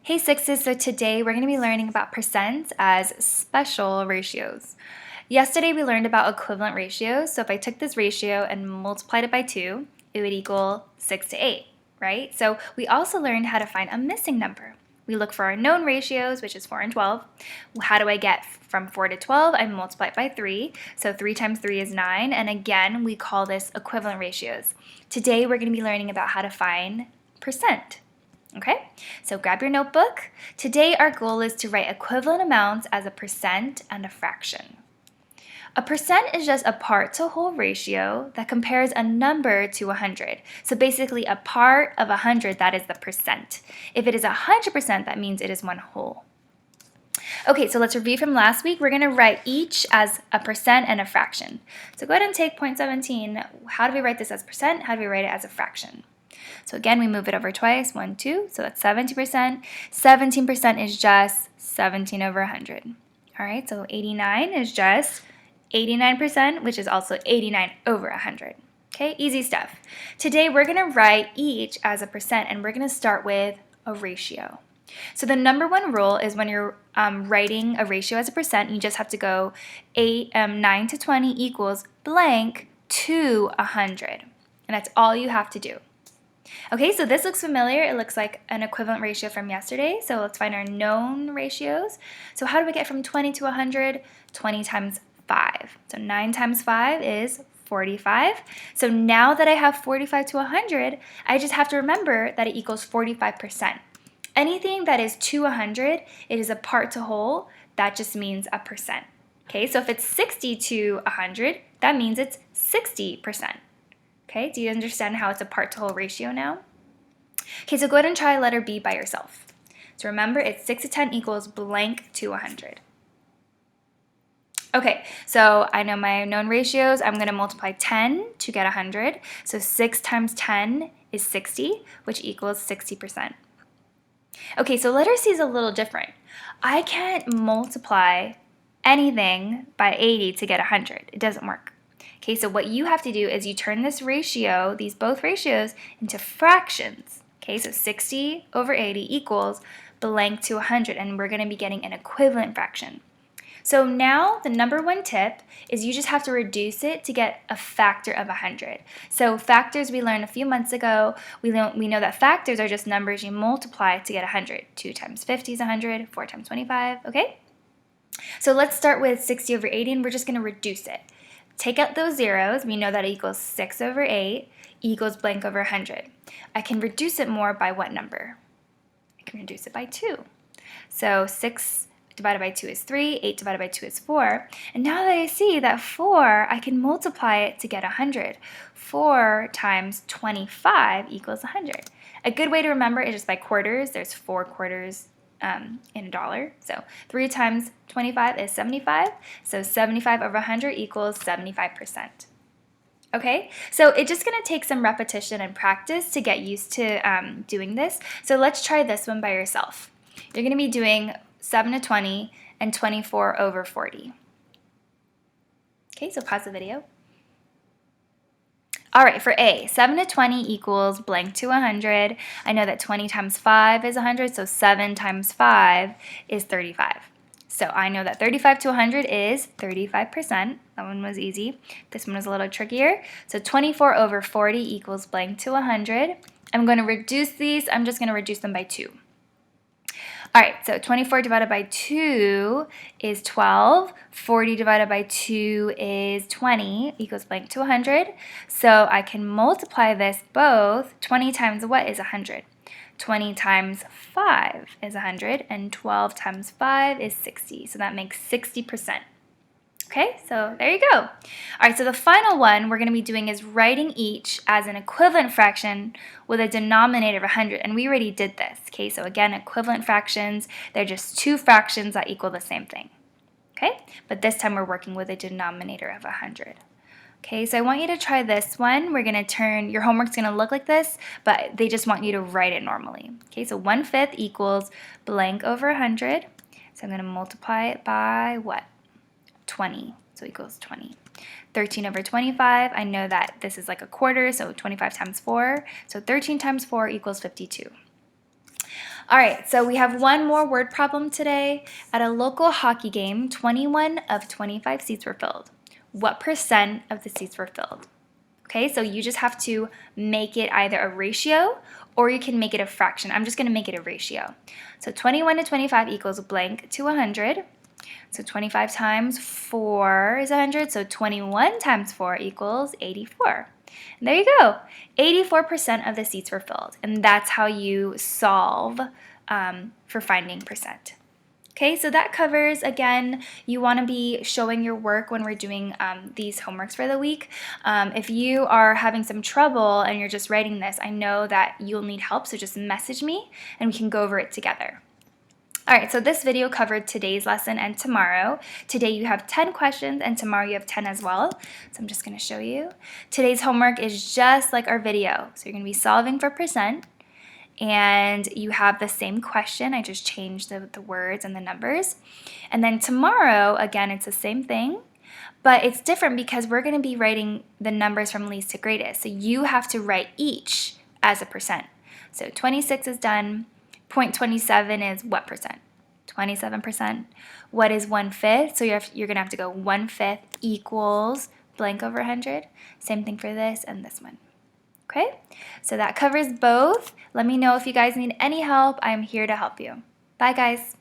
Hey Sixes, so today we're going to be learning about percents as special ratios. Yesterday we learned about equivalent ratios, so if I took this ratio and multiplied it by 2, it would equal 6 to 8, right? So we also learned how to find a missing number. We look for our known ratios, which is 4 and 12. How do I get from 4 to 12? I multiply it by 3, so 3 times 3 is 9, and again we call this equivalent ratios. Today we're going to be learning about how to find percent. Okay, so grab your notebook. Today our goal is to write equivalent amounts as a percent and a fraction. A percent is just a part to whole ratio that compares a number to 100. So basically a part of 100, that is the percent. If it is 100%, that means it is one whole. Okay, so let's review from last week. We're going to write each as a percent and a fraction. So go ahead and take point 17. How do we write this as percent? How do we write it as a fraction? So again, we move it over twice, 1, 2, so that's 70%. 17% is just 17 over 100. All right, so 89 is just 89%, which is also 89 over 100. Okay, easy stuff. Today we're going to write each as a percent, and we're going to start with a ratio. So the number one rule is when you're writing a ratio as a percent, you just have to go 9 to 20 equals blank to 100. And that's all you have to do. Okay, so this looks familiar. It looks like an equivalent ratio from yesterday. So let's find our known ratios. So how do we get from 20 to 100? 20 times 5. So 9 times 5 is 45. So now that I have 45 to 100, I just have to remember that it equals 45%. Anything that is to 100, it is a part to whole. That just means a percent. Okay, so if it's 60 to 100, that means it's 60%. Okay, do you understand how it's a part to whole ratio now? Okay, so go ahead and try letter B by yourself. So remember, it's 6 to 10 equals blank to 100. Okay, so I know my known ratios. I'm going to multiply 10 to get 100. So 6 times 10 is 60, which equals 60%. Okay, so letter C is a little different. I can't multiply anything by 80 to get 100. It doesn't work. Okay, so what you have to do is you turn this ratio, both ratios, into fractions. Okay, so 60 over 80 equals blank to 100, and we're going to be getting an equivalent fraction. So now the number one tip is you just have to reduce it to get a factor of 100. So factors we learned a few months ago, we know that factors are just numbers you multiply to get 100. 2 times 50 is 100, 4 times 25, okay? So let's start with 60 over 80, and we're just going to reduce it. Take out those zeros. We know that it equals 6 over 8 equals blank over 100. I can reduce it more by what number? I can reduce it by 2. So 6 divided by 2 is 3, 8 divided by 2 is 4. And now that I see that 4, I can multiply it to get 100. 4 times 25 equals 100. A good way to remember is just by quarters. There's 4 quarters in a dollar. So 3 times 25 is 75. So 75 over 100 equals 75%. Okay, so it's just going to take some repetition and practice to get used to doing this. So let's try this one by yourself. You're going to be doing 7 to 20 and 24 over 40. Okay, so pause the video. All right, for A, 7 to 20 equals blank to 100. I know that 20 times 5 is 100, so 7 times 5 is 35. So I know that 35 to 100 is 35%. That one was easy. This one was a little trickier. So 24 over 40 equals blank to 100. I'm going to reduce these. I'm just going to reduce them by 2. All right, so 24 divided by 2 is 12. 40 divided by 2 is 20 equals blank to 100. So I can multiply this both. 20 times what is 100? 20 times 5 is 100, and 12 times 5 is 60. So that makes 60%. Okay, so there you go. All right, so the final one we're going to be doing is writing each as an equivalent fraction with a denominator of 100, and we already did this. Okay, so again, equivalent fractions, they're just two fractions that equal the same thing. Okay, but this time we're working with a denominator of 100. Okay, so I want you to try this one. We're going to your homework's going to look like this, but they just want you to write it normally. Okay, so 1/5 equals blank over 100. So I'm going to multiply it by what? 20, so equals 20. 13 over 25, I know that this is like a quarter, so 25 times 4. So 13 times 4 equals 52. All right, so we have one more word problem today. At a local hockey game, 21 of 25 seats were filled. What percent of the seats were filled? Okay, so you just have to make it either a ratio or you can make it a fraction. I'm just going to make it a ratio. So 21 to 25 equals blank to 100. So 25 times 4 is 100, so 21 times 4 equals 84. And there you go. 84% of the seats were filled, and that's how you solve for finding percent. Okay, so that covers, again, you want to be showing your work when we're doing these homeworks for the week. If you are having some trouble and you're just writing this, I know that you'll need help, so just message me and we can go over it together. All right, so this video covered today's lesson and tomorrow. Today you have 10 questions and tomorrow you have 10 as well. So I'm just going to show you. Today's homework is just like our video. So you're going to be solving for percent and you have the same question. I just changed the words and the numbers. And then tomorrow, again, it's the same thing, but it's different because we're going to be writing the numbers from least to greatest. So you have to write each as a percent. So 26 is done. 0.27 is what percent? 27%. What is 1/5? So you're going to have to go 1/5 equals blank over 100. Same thing for this and this one. Okay? So that covers both. Let me know if you guys need any help. I'm here to help you. Bye, guys.